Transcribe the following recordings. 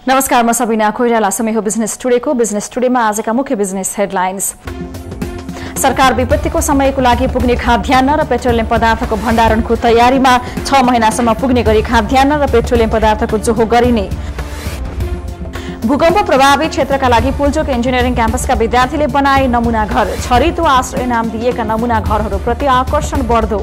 नमस्कार, म सबिना कोइराला। समय हो बिजनेस टुडेको। बिजनेस टुडेमा आजका मुख्य बिजनेस हेडलाइन्स। सरकार विपत्तिको समयको लागि पुग्ने खाद्यान्न र पेट्रोलियम पदार्थको भण्डारणको तयारीमा। 6 महिनासम्म पुग्ने गरी खाद्यान्न र पेट्रोलियम पदार्थको जोहो गरिने। भूकम्प प्रभावित क्षेत्रका लागि पुल्चोक इन्जिनियरिङ क्याम्पसका विद्यार्थीले बनाए नमूना घर। छरितो आश्रय नाम दिएका नमूना घरहरूप्रति आकर्षण बढ्दो।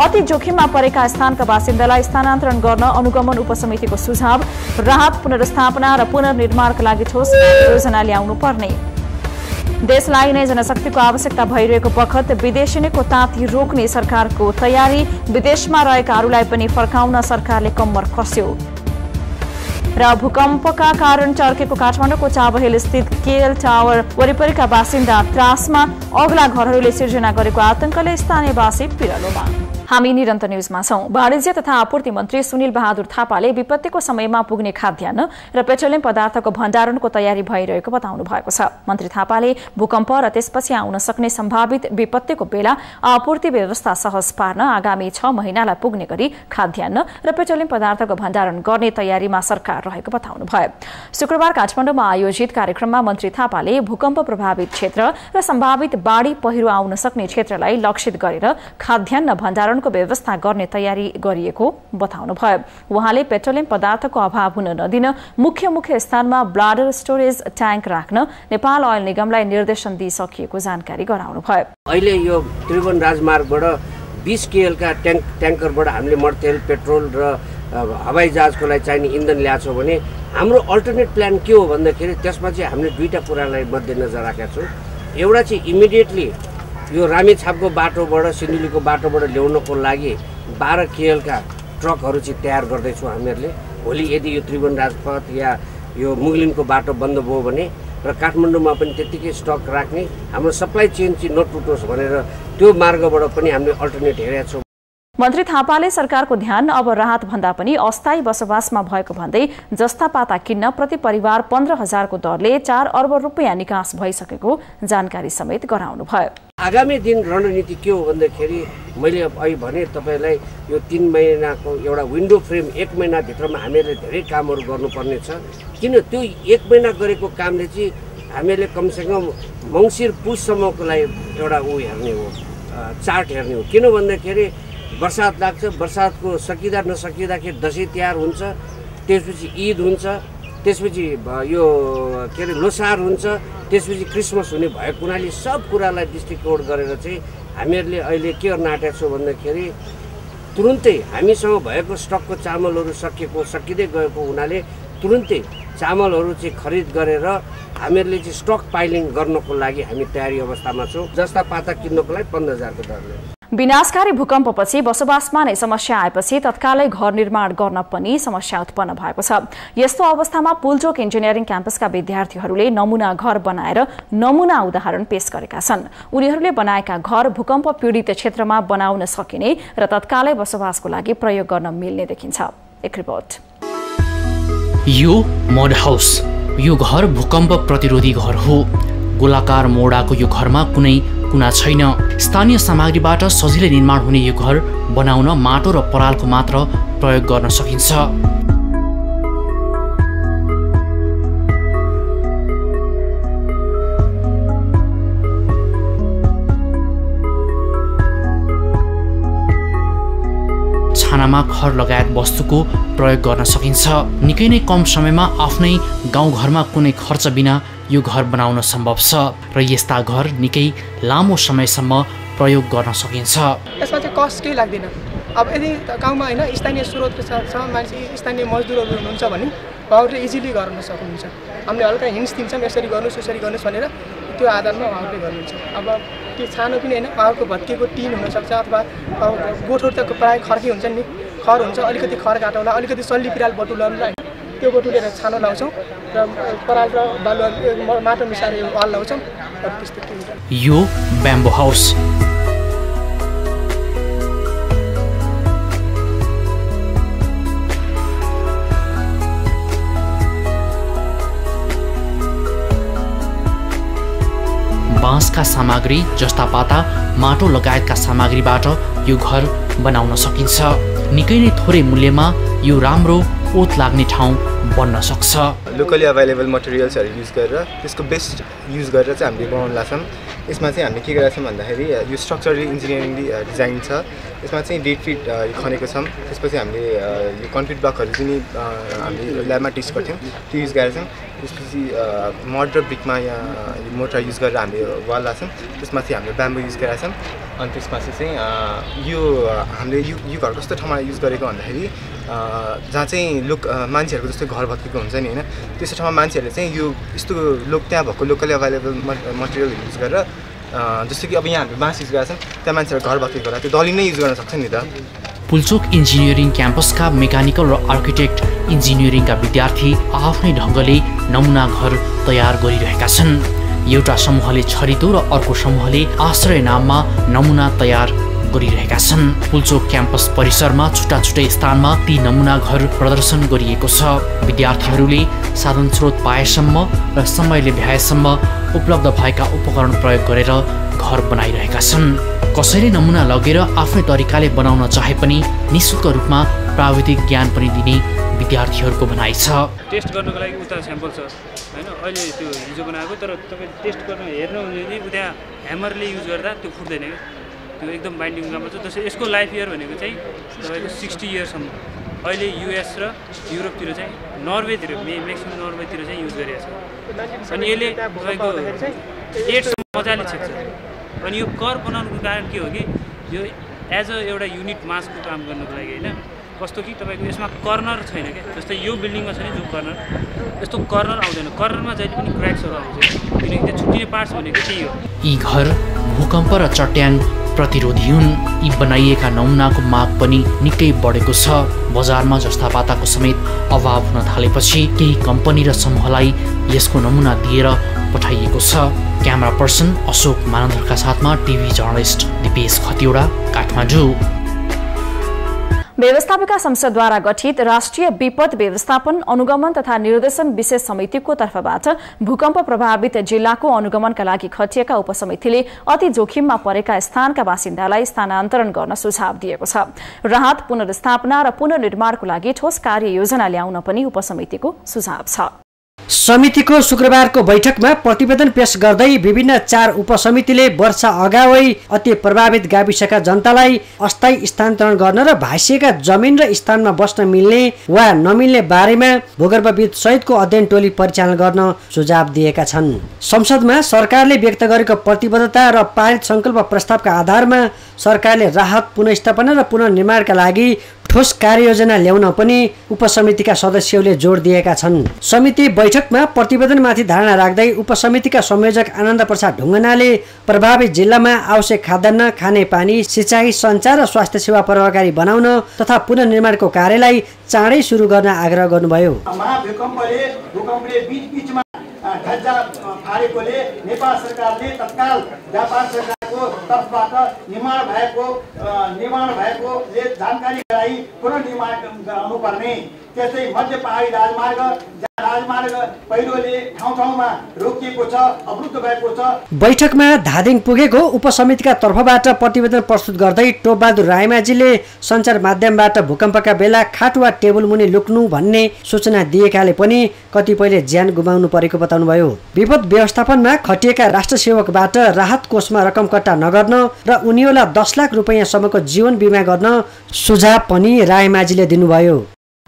अति जोखिममा परेका स्थानका बासिन्दालाई स्थानान्तरण गर्न अनुगमन उपसमितिको सुझाव। राहत, पुनर्स्थापना र पुनर्निर्माणका लागि ठोस योजना ल्याउनु पर्ने। देशलाई नै जनशक्तिको आवश्यकता भइरहेको बखत विदेशी नैको ताती रोक्ने सरकारको तयारी। विदेशमा रहेकाहरूलाई पनि फर्काउन सरकारले कम्मर कस्यो। र भूकम्पका कारण चर्केको काठमाडौँको चाबहिल स्थित केएल टावर वरिपरिका बासिन्दा त्रासमा। अग्ला घरहरूले सिर्जना गरेको आतंकले स्थानीयवासी पिरलोमा। हामी निरन्तर न्यूजमा छौं। वाणिज्य तथा आपूर्ति मन्त्री सुनिल बहादुर थापाले विपत्तिको समयमा पुग्ने खाद्यान्न र पेट्रोलियम पदार्थको भण्डारणको तयारी भइरहेको बताउनु भएको छ। मन्त्री थापाले भूकम्प र त्यसपछि आउन सक्ने सम्भावित विपत्तिको बेला आपूर्ति व्यवस्था सहज पार्न आगामी 6 महिनालाई पुग्ने गरी खाद्यान्न र पेट्रोलियम पदार्थको भण्डारण गर्ने तयारीमा सरकार रहेको बताउनु भयो। शुक्रबार काठमाडौँमा आयोजित कार्यक्रममा मन्त्री थापाले भूकम्प प्रभावित क्षेत्र र सम्भावित बाढी पहिरो आउन सक्ने क्षेत्रलाई लक्षित गरेर खाद्यान्न भण्डारण व्यवस्था गर्ने तयारी गरिएको बताउनु भयो। उहाँले पेट्रोलियम पदार्थको अभाव हुन नदिन मुख्य स्थानमा ब्लाडर स्टोरेज ट्याङ्क राख्न नेपाल ओइल निगमलाई निर्देशन दिइसकिएको जानकारी गराउनु भयो। अहिले यो त्रिभुवन राजमार्गबाट 20 केएल का ट्याङ्करबाट हामीले मट्टितेल, पेट्रोल र हवाई जहाजको लागि चाहिने इन्धन ल्याछौँ भने हाम्रो अल्टरनेट प्लान के हो भन्दाखेरि त्यसमा चाहिँ हामीले दुईटा कुरालाई मध्यनजर राखेका छौँ। एउटा चाहिँ इमिडिएटली यो रामेछापको बाटोबाट सिन्धुलीको बाटोबाट ल्याउनको लागि 12 केएल का ट्रकहरू चाहिँ तयार गर्दैछौँ हामीहरूले। भोलि यदि यो त्रिभुवन राजपथ या यो मुगलिनको बाटो बन्द भयो भने र काठमाडौँमा पनि त्यतिकै स्टक राख्ने, हाम्रो सप्लाई चेन चाहिँ नटुटोस् भनेर त्यो मार्गबाट पनि हामीले अल्टरनेट हेरेका छौँ। मन्त्री थापाले सरकारको ध्यान अब राहत भन्दा पनि अस्थायी बसोबासमा भएको भन्दै जस्ता पाता किन्न प्रति परिवार 15,000 को दरले 4 अर्ब रुपियाँ निकास भइसकेको जानकारी समेत गराउनु भयो। आगामी दिन रणनीति के हो भन्दाखेरि मैले अहिले भने तपाईलाई यो 3 महिनाको एउटा विन्डो फ्रेम 1 महिनाभित्रमा हामीले धेरै कामहरू गर्नुपर्ने छ। किन त्यो 1 महिना गरेको कामले चाहिँ हामीले कमसेकम मङ्सिर पुससम्मको लागि एउटा हेर्ने हो, चार्ट हेर्ने हो। किन भन्दाखेरि बर्सात लाग्छ, बर्सातको सकिँदा नसकिँदाखेरि दसैँ तिहार हुन्छ, त्यसपछि ईद हुन्छ, त्यसपछि यो के अरे लोसार हुन्छ, त्यसपछि क्रिसमस हुने भएको हुनाले सब कुरालाई दृष्टिकोण गरेर चाहिँ हामीहरूले अहिले के गर्न आँटेका छौँ भन्दाखेरि तुरुन्तै हामीसँग भएको स्टकको चामलहरू सकिँदै गएको हुनाले तुरुन्तै चामलहरू चाहिँ खरिद गरेर हामीहरूले चाहिँ स्टक पाइलिङ गर्नको लागि हामी तयारी अवस्थामा छौँ। जस्ता पाता किन्नको लागि 15,000 को दरले। विनाशकारी भूकम्पपछि बसोबासमा नै समस्या आएपछि तत्कालै घर निर्माण गर्न पनि समस्या उत्पन्न भएको छ। यस्तो अवस्थामा पुल्चोक इन्जिनियरिङ क्याम्पसका विद्यार्थीहरूले नमूना घर बनाएर नमूना उदाहरण पेश गरेका छन्। उनीहरूले बनाएका घर भूकम्प पीडित क्षेत्रमा बनाउन सकिने र तत्कालै बसोबासको लागि प्रयोग गर्न मिल्ने देखिन्छ। एक रिपोर्ट। यो मड हाउस, यो घर भूकम्प प्रतिरोधी घर हो। गोलाकार मोडाको यो घरमा कुनै कुना छैन। स्थानीय सामग्रीबाट सजिलै निर्माण हुने यो घर बनाउन माटो र परालको मात्र प्रयोग गर्न सकिन्छ। छानामा खर लगायत वस्तुको प्रयोग गर्न सकिन्छ। निकै नै कम समयमा आफ्नै गाउँघरमा कुनै खर्च बिना यो घर बनाउन सम्भव छ र यस्ता घर निकै लामो समयसम्म प्रयोग गर्न सकिन्छ। यसमा चाहिँ कस्ट केही लाग्दैन। अब यदि गाउँमा होइन स्थानीय स्रोत छ, मान्छे स्थानीय मजदुरहरू हुनुहुन्छ भने उहाँहरूले इजिली गर्न सक्नुहुन्छ। हामीले हल्का हिन्ट्स दिन्छौँ, यसरी गर्नुहोस् यसरी गर्नुहोस् भनेर त्यो आधारमा उहाँहरूले गर्नुहुन्छ। अब त्यो छानो पनि होइन, उहाँको भत्किएको टिन हुनसक्छ अथवा गोठहरू त प्रायः खर्की हुन्छ नि, खर हुन्छ, अलिकति खर काटौँला, अलिकति सल्ली पिराल बटुलाउँला, त्यो बटुलेर छानो लाउँछौँ र पराल र बालुवा माटो मिसाएर वाल लाउँछौँ। त्यस्तो के हुन्छ। यो ब्याम्बो हाउस। बाँसका सामग्री जस्ता पाता, माटो लगायतका सामग्रीबाट यो घर बनाउन सकिन्छ। निकै नै थोरै मूल्यमा यो राम्रो ओत लाग्ने ठाउँ बन्न सक्छ। लोकली अभाइलेबल मटेरियल्सहरू युज गरेर त्यसको बेस्ट युज गरेर चाहिँ हामीले बनाउन लाग्छौँ। यसमा चाहिँ हामीले के गरेका छौँ भन्दाखेरि यो स्ट्रक्चरल इन्जिनियरिङली डिजाइन छ। यसमा चाहिँ डेड फिट खनेको छौँ। त्यसपछि हामीले यो कन्क्रिट ब्लकहरू जुन हामीले ल्याबमा टेस्ट गर्थ्यौँ त्यो युज गरेका छौँ। त्यसपछि मड र ब्रिकमा यहाँ मोटर युज गरेर हामीले वाल लाग्छौँ। त्यसमाथि हामीले ब्याम्बो युज गरेका छौँ। अनि त्यसपछि चाहिँ यो हामीले यो घर कस्तो ठाउँमा युज गरेको भन्दाखेरि जहाँ चाहिँ मान्छेहरूको जस्तै घर भत्केको हुन्छ नि होइन, त्यस्तो ठाउँमा मान्छेहरूले चाहिँ यो यस्तो त्यहाँ भएको लोकली अभाइलेबल मटेरियल युज गरेर जस्तो कि अब यहाँ हामीले बाँस युज गरेका छौँ, त्यहाँ मान्छेहरू घर भत्केको होला त्यो दलिन नै युज गर्न सक्छ नि त। पुल्चोक इन्जिनियरिङ क्याम्पसका मेकानिकल र आर्किटेक्ट इन्जिनियरिङका विद्यार्थी आफ्नै ढङ्गले नमुना घर तयार गरिरहेका छन्। एउटा समूहले छरितो र अर्को समूहले आश्रय नाममा नमुना तयार गरिरहेका छन्। पुल्चोक क्याम्पस परिसरमा छुट्टा छुट्टै स्थानमा ती नमुना घर प्रदर्शन गरिएको छ। विद्यार्थीहरूले साधन स्रोत पाएसम्म र समयले भ्याएसम्म उपलब्ध भएका उपकरण प्रयोग गरेर घर बनाइरहेका छन्। कसैले नमुना लगेर आफ्नै तरिकाले बनाउन चाहे पनि निःशुल्क रूपमा प्राविधिक ज्ञान पनि दिने विद्यार्थीहरूको भनाइ छ। टेस्ट गर्नको लागि उता स्याम्पल छ हैन, अहिले त्यो हिजो बनाएको, तर तपाईँ टेस्ट गर्न हेर्नुहुन्छ भने उता ह्यामरले युज गर्दा त्यो फुट्दैन क्या, त्यो एकदम बाइन्डिङ राम्रो छ। जस्तै यसको लाइफ इयर भनेको चाहिँ तपाईँको 60 इयरसम्म। अहिले युएस र युरोपतिर चाहिँ नर्वेतिर म्याक्सिमम नर्वेतिर चाहिँ युज गरिरहेको छ। अनि यसले तपाईँको 8सम्म मजाले छेक्छ। अनि यो कर बनाउनुको कारण के हो कि यो एज अ एउटा युनिट मासको काम गर्नुको लागि होइन, कस्तो कि तपाईँको यसमा कर्नर छैन क्या। जस्तै यो बिल्डिङमा छ नि जो कर्नर, यस्तो कर्नर आउँदैन। कर्नरमा जहिले पनि क्र्याक्सहरू आउँछ, किनकि त्यो छुट्टिने पार्ट्स भनेको त्यही हो। यी घर भूकम्प र चट्याङ प्रतिरोधी हुन्। यी बनाइएका नमुनाको माग पनि निकै बढेको छ। बजारमा जस्तापाताको समेत अभाव हुन थालेपछि केही कम्पनी र समूहलाई यसको नमुना दिएर पठाइएको छ। क्यामेरा पर्सन अशोक मानन्दरका साथमा टिभी जर्नलिस्ट दिपेश खतिवडा, काठमाडौँ। व्यवस्थापिका संसदद्वारा गठित राष्ट्रिय विपद व्यवस्थापन अनुगमन तथा निर्देशन विशेष समितिको तर्फबाट भूकम्प प्रभावित जिल्लाको अनुगमनका लागि खटिएका उपसमितिले अति जोखिममा परेका स्थानका बासिन्दालाई स्थानान्तरण गर्न सुझाव दिएको छ। राहत, पुनर्स्थापना र पुनर्निर्माणको लागि ठोस कार्ययोजना ल्याउन पनि उपसमितिको सुझाव छ। समितिको शुक्रबारको बैठकमा प्रतिवेदन पेश गर्दै विभिन्न 4 उपसमितिले वर्ष अगावै अति प्रभावित गाविसका जनतालाई अस्थायी स्थानान्तरण गर्न र भाइसिएका जमिन र स्थानमा बस्न मिल्ने वा नमिल्ने बारेमा भूगर्भविद सहितको अध्ययन टोली परिचालन गर्न सुझाव दिएका छन्। संसदमा सरकारले व्यक्त गरेको प्रतिबद्धता र पारित संकल्प प्रस्तावका आधारमा सरकारले राहत, पुनर्स्थापना र पुनर्निर्माणका लागि ठोस कार्ययोजना ल्याउन पनि उपसमितिका सदस्यहरूले जोड दिएका छन्। समिति बैठकमा प्रतिवेदनमाथि धारणा राख्दै उपसमितिका संयोजक आनन्द प्रसाद ढुङ्गनाले प्रभावित जिल्लामा आवश्यक खाद्यान्न, खानेपानी, सिँचाइ, सञ्चार र स्वास्थ्य सेवा प्रभावकारी बनाउन तथा पुनर्निर्माणको कार्यलाई चाँडै सुरु गर्न आग्रह गर्नुभयो। भूकम्पले बीचमा ढल्जा फालेकोले नेपाल सरकारले तत्काल जापान सरकारको तर्फबाट निर्माण भएकोले जानकारी गराई पुनर्निर्माण गराउनुपर्ने। त्यस्तै मध्य पहाडी राजमार्ग पहिरोले ठाउँमा रोकिएको छ, अवरुद्ध भएको छ। बैठकमा धादिङ पुगेको उपसमितिका तर्फबाट प्रतिवेदन प्रस्तुत गर्दै टोपबहादुर रायमाझीले सञ्चार माध्यमबाट भूकम्पका बेला खाट वा टेबल मुनि लुक्नु भन्ने सूचना दिएकाले पनि कतिपयले ज्यान गुमाउनु परेको बताउनुभयो। विपद व्यवस्थापनमा खटिएका राष्ट्र सेवकबाट राहत कोषमा रकम कट्टा नगर्न र उनीहरूलाई 10 लाख रुपैयाँसम्मको जीवन बिमा गर्न सुझाव पनि रायमाझीले दिनुभयो।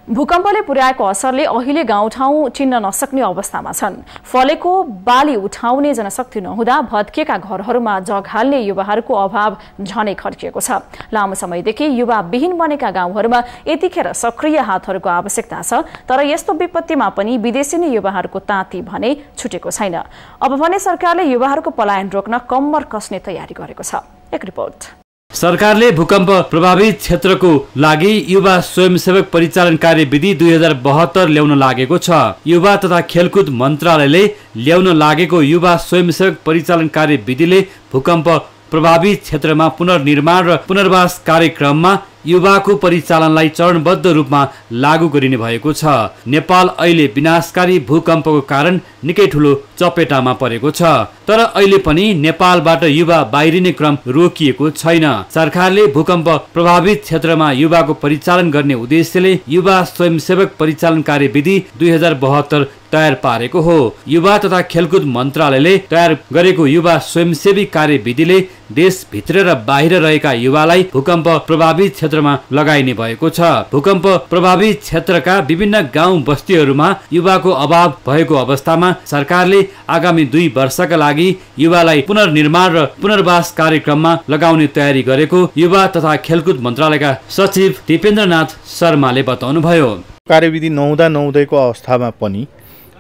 भूकम्पले पुर्याएको असरले अहिले गाउँठाउँ चिन्न नसक्ने अवस्थामा छन्। फलेको बाली उठाउने जनशक्ति नहुँदा भत्किएका घरहरूमा जग हाल्ने युवाहरूको अभाव झनै खड्किएको छ। लामो समयदेखि युवा विहीन बनेका गाउँहरूमा यतिखेर सक्रिय हातहरूको आवश्यकता छ, तर यस्तो विपत्तिमा पनि विदेशी युवाहरूको ताती भने छुटेको छैन। अब भने सरकारले युवाहरूको पलायन रोक्न कम्मर कसने तयारी गरेको छ। एक रिपोर्ट। सरकारले भूकम्प प्रभावित क्षेत्रको लागि युवा स्वयंसेवक परिचालन कार्यविधि 2072 ल्याउन लागेको छ। युवा तथा खेलकुद मन्त्रालयले ल्याउन लागेको युवा स्वयंसेवक परिचालन कार्यविधिले भूकम्प प्रभावित क्षेत्रमा पुनर्निर्माण र पुनर्वास कार्यक्रममा युवाको परिचालनलाई चरणबद्ध रूपमा लागू गरिने भएको छ। नेपाल अहिले विनाशकारी भूकम्पको कारण निकै ठूलो चपेटामा परेको छ, तर अहिले पनि नेपालबाट युवा बाहिरिने क्रम रोकिएको छैन। सरकारले भूकम्प प्रभावित क्षेत्रमा युवाको परिचालन गर्ने उद्देश्यले युवा स्वयंसेवक परिचालन कार्यविधि 2072 तयार पारेको हो। युवा तथा खेलकुद मन्त्रालयले तयार गरेको युवा स्वयंसेवी कार्यविधिले देशभित्र र बाहिर रहेका युवालाई भूकम्प प्रभावित क्षेत्रमा लगाइने भएको छ। भूकम्प प्रभावित क्षेत्रका विभिन्न गाउँ बस्तीहरूमा युवाको अभाव भएको अवस्थामा सरकारले आगामी 2 वर्षका लागि युवालाई पुनर्निर्माण र पुनर्वास कार्यक्रममा लगाउने तयारी गरेको युवा तथा खेलकुद मन्त्रालयका सचिव दिपेन्द्रनाथ शर्माले बताउनुभयो। कार्यविधि नहुँदैको अवस्थामा पनि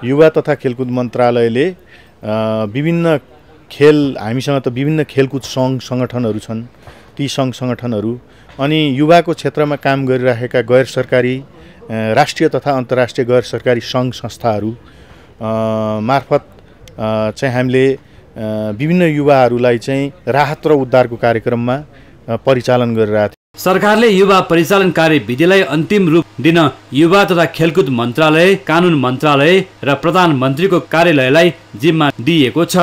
युवा तथा खेलकुद मन्त्रालयले विभिन्न हामीसँग त विभिन्न खेलकुद सङ्घ सङ्गठनहरू छन्, ती सङ्घ सङ्गठनहरू अनि युवाको क्षेत्रमा काम गरिरहेका गैर सरकारी राष्ट्रिय तथा अन्तर्राष्ट्रिय गैर सरकारी सङ्घ संस्थाहरू मार्फत चाहिँ हामीले विभिन्न युवाहरूलाई चाहिँ राहत र उद्धारको कार्यक्रममा परिचालन गरिरहेका थियौँ। सरकारले युवा परिचालन कार्यविधिलाई अन्तिम रूप दिन युवा तथा खेलकुद मन्त्रालय, कानुन मन्त्रालय र प्रधानमन्त्रीको कार्यालयलाई जिम्मा दिएको छ।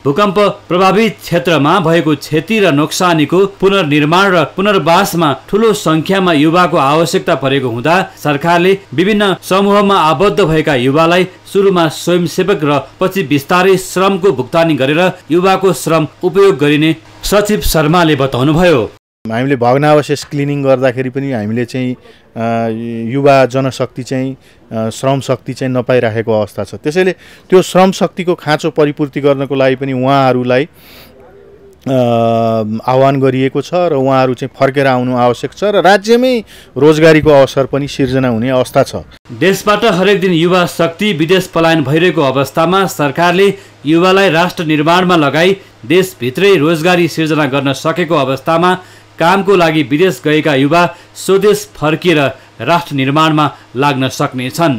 भूकम्प प्रभावित क्षेत्रमा भएको क्षति र नोक्सानीको पुनर्निर्माण र पुनर्वासमा ठूलो संख्यामा युवाको आवश्यकता परेको हुँदा सरकारले विभिन्न समूहमा आबद्ध भएका युवालाई सुरुमा स्वयंसेवक र पछि बिस्तारै श्रमको भुक्तानी गरेर युवाको श्रम उपयोग गरिने सचिव शर्माले बताउनुभयो। हामीले भग्नावशेष क्लिनिङ गर्दाखेरि पनि हामीले चाहिँ युवा जनशक्ति चाहिँ श्रम शक्ति चाहिँ नपाइरहेको अवस्था छ। त्यसैले त्यो श्रम शक्तिको खाँचो परिपूर्ति गर्नको लागि पनि उहाँहरूलाई आह्वान गरिएको छ र उहाँहरू चाहिँ फर्केर आउनु आवश्यक छ र राज्यमै रोजगारीको अवसर पनि सिर्जना हुने अवस्था छ। देशबाट हरेक दिन युवा शक्ति विदेश पलायन भइरहेको अवस्थामा सरकारले युवालाई राष्ट्र निर्माणमा लगाई देशभित्रै रोजगारी सिर्जना गर्न सकेको अवस्थामा कामको लागि विदेश गएका युवा स्वदेश फर्किएर राष्ट्र निर्माणमा लाग्न सक्नेछन्।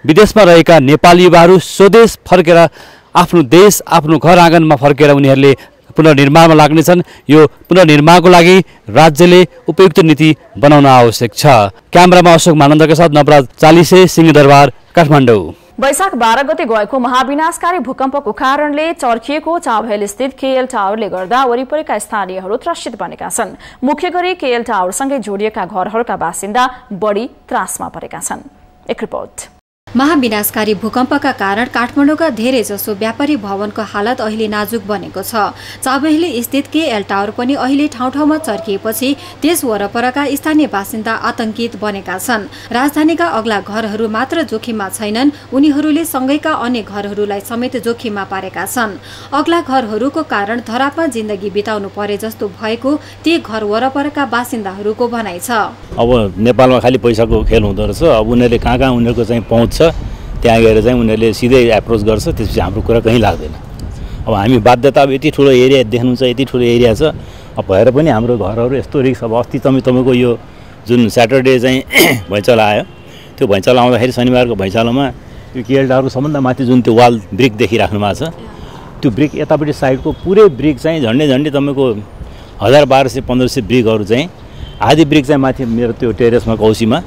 विदेशमा रहेका नेपाली युवाहरू स्वदेश फर्केर आफ्नो देश, आफ्नो घर आँगनमा फर्केर उनीहरूले पुनर्निर्माणमा लाग्नेछन्। यो पुनर्निर्माणको लागि राज्यले उपयुक्त नीति बनाउन आवश्यक छ। क्यामेरामा अशोक मानन्दका साथ नवराज चालिसे, सिंहदरबार, काठमाडौँ। वैशाख 12 गते गएको महाविनाशकारी भूकम्पको कारणले चर्किएको चाबहेल स्थित केएल टावरले गर्दा वरिपरिका स्थानीयहरू त्रसित बनेका छन्। मुख्य गरी केएल टावरसँगै जोडिएका घरहरूका बासिन्दा बढी त्रासमा परेका छन्। एक रिपोर्ट। महाविनाशकारी भूकम्पका कारण काठमाडौँका धेरैजसो व्यापारी भवनको हालत अहिले नाजुक बनेको छ। चाबहेली स्थित केएल टावर पनि अहिले ठाउँ ठाउँमा चर्किएपछि त्यस वरपरका स्थानीय बासिन्दा आतंकित बनेका छन्। राजधानीका अग्ला घरहरू मात्र जोखिममा छैनन्, उनीहरूले सँगैका अन्य घरहरूलाई समेत जोखिममा पारेका छन्। अग्ला घरहरूको कारण धरापमा जिन्दगी बिताउनु परे जस्तो भएको ती घर वरपरका बासिन्दाहरूको भनाइ छ। अब नेपालमा खालि पैसाको खेल हुँदो रहेछ। अब उनीहरूले कहाँ कहाँ उनीहरूको चाहिँ पहुँच छ, त्यहाँ गएर चाहिँ उनीहरूले सिधै एप्रोच गर्छ, त्यसपछि हाम्रो कुरा कहीँ लाग्दैन। अब हामी बाध्यता, अब यति ठुलो एरिया देख्नुहुन्छ, यति ठुलो एरिया छ, अब भएर पनि हाम्रो घरहरू यस्तो रिस्क। अब अस्ति तपाईँको यो जुन स्याटरडे चाहिँ भैँचालो आयो, त्यो भैँचालो आउँदाखेरि शनिबारको भैँचालोमा यो केएल टावरको सबभन्दा माथि जुन त्यो वाल ब्रिक देखिराख्नु भएको छ, त्यो ब्रिक यतापट्टि साइडको पुरै ब्रिक चाहिँ झन्डै तपाईँको 1000-1200-1500 ब्रिकहरू चाहिँ आधी ब्रिक चाहिँ माथि मेरो त्यो टेरेसमा कौसीमा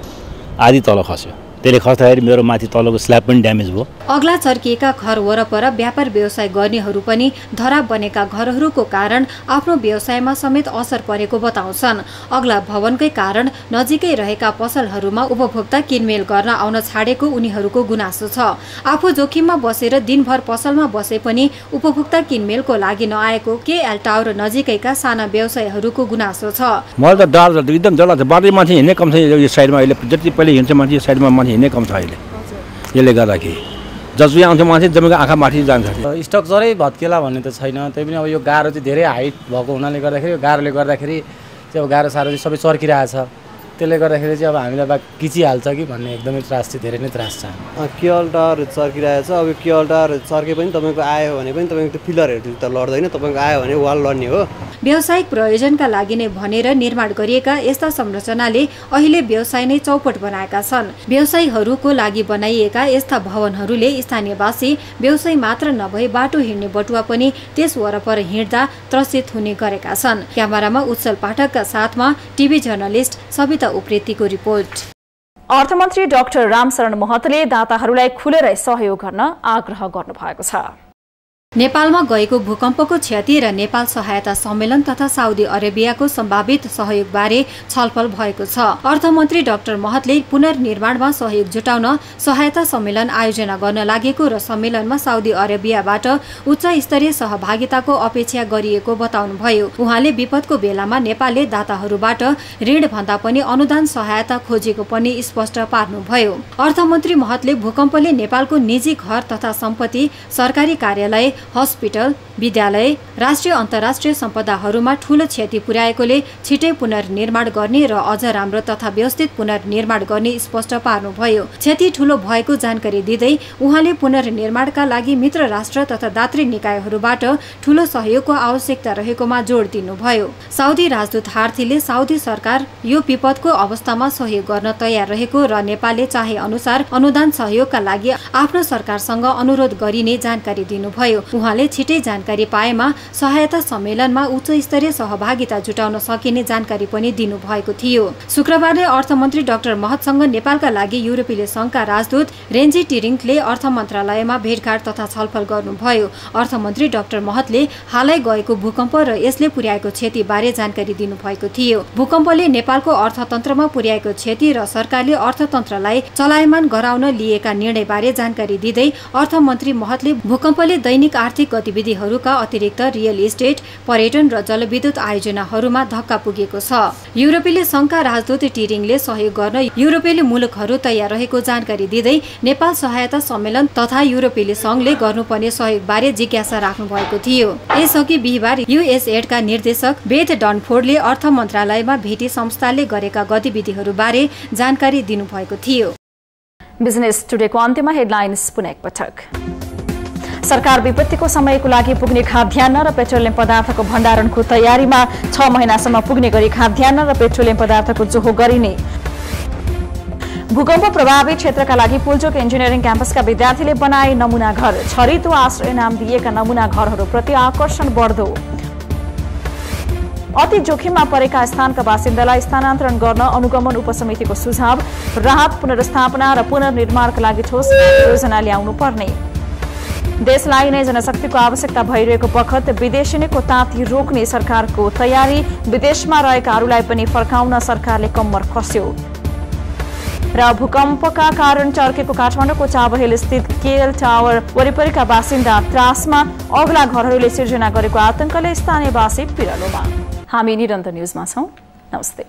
आधी तल खस्यो। त्यसले खस्दाखेरि मेरो माथि तलको स्ल्याब पनि ड्यामेज भयो। अग्ला चर्किएका घर वरपर व्यापार व्यवसाय गर्नेहरू पनि धराप बनेका घरहरूको कारण आफ्नो व्यवसायमा समेत असर परेको बताउँछन्। अग्ला भवनकै कारण नजिकै रहेका पसलहरूमा उपभोक्ता किनमेल गर्न आउन छाडेको उनीहरूको गुनासो छ। आफू जोखिममा बसेर दिनभर पसलमा बसे पनि उपभोक्ता किनमेलको लागि नआएको केएल टावर नजिकैका साना व्यवसायहरूको गुनासो छ। मलाई त डर एकदम जला छ। बाटै माथि हिँड्ने कम छ यो साइडमा, अहिले जति पहिले हिँड्छ माथि यो साइडमा माथि हिँड्ने कम छ अहिले। यसले गर्दाखेरि जसरी आउँछ माथि जम्मेको आँखा माथि जान्छ। स्ट्रक्चरै भत्केला भन्ने त छैन, त्यही पनि अब यो गाह्रो चाहिँ धेरै हाइट भएको हुनाले गर्दाखेरि यो गाह्रोले गर्दाखेरि चाहिँ अब गाह्रो साह्रो चाहिँ सबै चर्किरहेछ। त्यसले गर्दाखेरि चाहिँ अब हामीलाई बा किचिहाल्छ कि भन्ने एकदमै त्रास चाहिँ धेरै नै त्रास छ। केवल टावर चर्किरहेको छ। अब केवल टावर चर्के पनि तपाईँको आयो भने पनि तपाईँको त्यो पिलरहरू त लड्दैन, तपाईँको आयो भने वाल लड्ने हो। व्यावसायिक प्रयोजनका लागि नै भनेर निर्माण गरिएका यस्ता संरचनाले अहिले व्यवसाय नै चौपट बनाएका छन्। व्यवसायीहरूको लागि बनाइएका यस्ता भवनहरूले स्थानीयवासी व्यवसाय मात्र नभई बाटो हिँड्ने बटुवा पनि त्यस वरपर हिँड्दा त्रसित हुने गरेका छन्। क्यामेरामा उत्सल पाठकका साथमा टिभी जर्नलिस्ट सविता उप्रेतीको रिपोर्ट। अर्थमन्त्री डाक्टर रामशरण महतले दाताहरूलाई खुलेरै सहयोग गर्न आग्रह गर्नुभएको छ। नेपालमा गएको भूकम्पको क्षति र नेपाल सहायता सम्मेलन तथा साउदी अरेबियाको सम्भावित सहयोगबारे छलफल भएको छ। अर्थमन्त्री डाक्टर महतले पुनर्निर्माणमा सहयोग जुटाउन सहायता सम्मेलन आयोजना गर्न लागेको र सम्मेलनमा साउदी अरेबियाबाट उच्च स्तरीय सहभागिताको अपेक्षा गरिएको बताउनुभयो। उहाँले विपदको बेलामा नेपालले दाताहरूबाट ऋण भन्दा पनि अनुदान सहायता खोजेको पनि स्पष्ट पार्नुभयो। अर्थमन्त्री महतले भूकम्पले नेपालको निजी घर तथा सम्पत्ति, सरकारी कार्यालय, हस्पिटल, विद्यालय, राष्ट्रिय अन्तर्राष्ट्रिय सम्पदाहरूमा ठूलो क्षति पुर्याएकोले छिटै पुनर्निर्माण गर्ने र अझ राम्रो तथा व्यवस्थित पुनर्निर्माण गर्ने स्पष्ट पार्नुभयो। क्षति ठूलो भएको जानकारी दिँदै उहाँले पुनर्निर्माणका लागि मित्र राष्ट्र तथा दात्री निकायहरूबाट ठूलो सहयोगको आवश्यकता रहेकोमा जोड दिनुभयो। साउदी राजदूत हार्थीले साउदी सरकार यो विपदको अवस्थामा सहयोग गर्न तयार रहेको र नेपालले चाहे अनुसार अनुदान सहयोगका लागि आफ्नो सरकारसँग अनुरोध गरिने जानकारी दिनुभयो। उहाँले छिटै जानकारी पाएमा सहायता सम्मेलनमा उच्च स्तरीय सहभागिता जुटाउन सकिने जानकारी पनि दिनुभएको थियो। शुक्रबार अर्थमन्त्री डाक्टर महतसँग नेपालका लागि युरोपेली संघका राजदूत रेन्जी टिरिङले अर्थ मन्त्रालयमा भेटघाट तथा छलफल गर्नुभयो। अर्थमन्त्री डाक्टर महतले हालै गएको भूकम्प र यसले पुर्याएको क्षति बारे जानकारी दिनुभएको थियो। भूकम्पले नेपालको अर्थतन्त्रमा पुर्याएको क्षति र सरकारले अर्थतन्त्रलाई चलायमान गराउन लिएका निर्णयबारे जानकारी दिँदै अर्थमन्त्री महतले भूकम्पले दैनिक आर्थिक गतिविधिहरूका अतिरिक्त रियल इस्टेट, पर्यटन र जलविद्युत आयोजनाहरूमा धक्का पुगेको छ। युरोपेली संघका राजदूत टिरिङले सहयोग गर्न युरोपेली मुलुकहरू तयार रहेको जानकारी दिँदै नेपाल सहायता सम्मेलन तथा युरोपेली संघले गर्नुपर्ने सहयोगबारे जिज्ञासा राख्नु भएको थियो। यसअघि बिहिबार युएसएडका निर्देशक बेथ डनफोर्डले अर्थ मन्त्रालयमा भेटी संस्थाले गरेका गतिविधिहरूबारे जानकारी दिनुभएको थियो। बिजनेस टुडेको अन्त्यमा हेडलाइन्स पुनः एकपटक। सरकार विपत्तिको समयको लागि पुग्ने खाद्यान्न र पेट्रोलियम पदार्थको भण्डारणको तयारीमा 6 महिनासम्म पुग्ने गरी खाद्यान्न र पेट्रोलियम पदार्थको जोहो गरिने। भूकम्प प्रभावित क्षेत्रका लागि पुल्चोक इन्जिनियरिङ क्याम्पसका विद्यार्थीले बनाए नमुना घर। छरितो आश्रय नाम दिएका नमुना घरहरूप्रति आकर्षण बढ्दो। अति जोखिममा परेका स्थानका बासिन्दालाई स्थानान्तरण गर्न अनुगमन उपसमितिको सुझाव। राहत, पुनर्स्थापना र पुनर्निर्माणका लागि ठोस योजना ल्याउनु पर्ने। देशलाई नै जनशक्तिको आवश्यकता भइरहेको बखत विदेशिनीको ताती रोक्ने सरकारको तयारी। विदेशमा रहेकाहरूलाई पनि फर्काउन सरकारले कम्मर कस्यो। र भूकम्पका कारण चर्केको काठमाडौँको चाबहिल स्थित केएल टावर वरिपरिका बासिन्दा त्रासमा। अग्ला घरहरूले सिर्जना गरेको आतंकले स्थानीयवासी पिरालोमा। हामी निरन्तर न्यूजमा छौं। नमस्ते।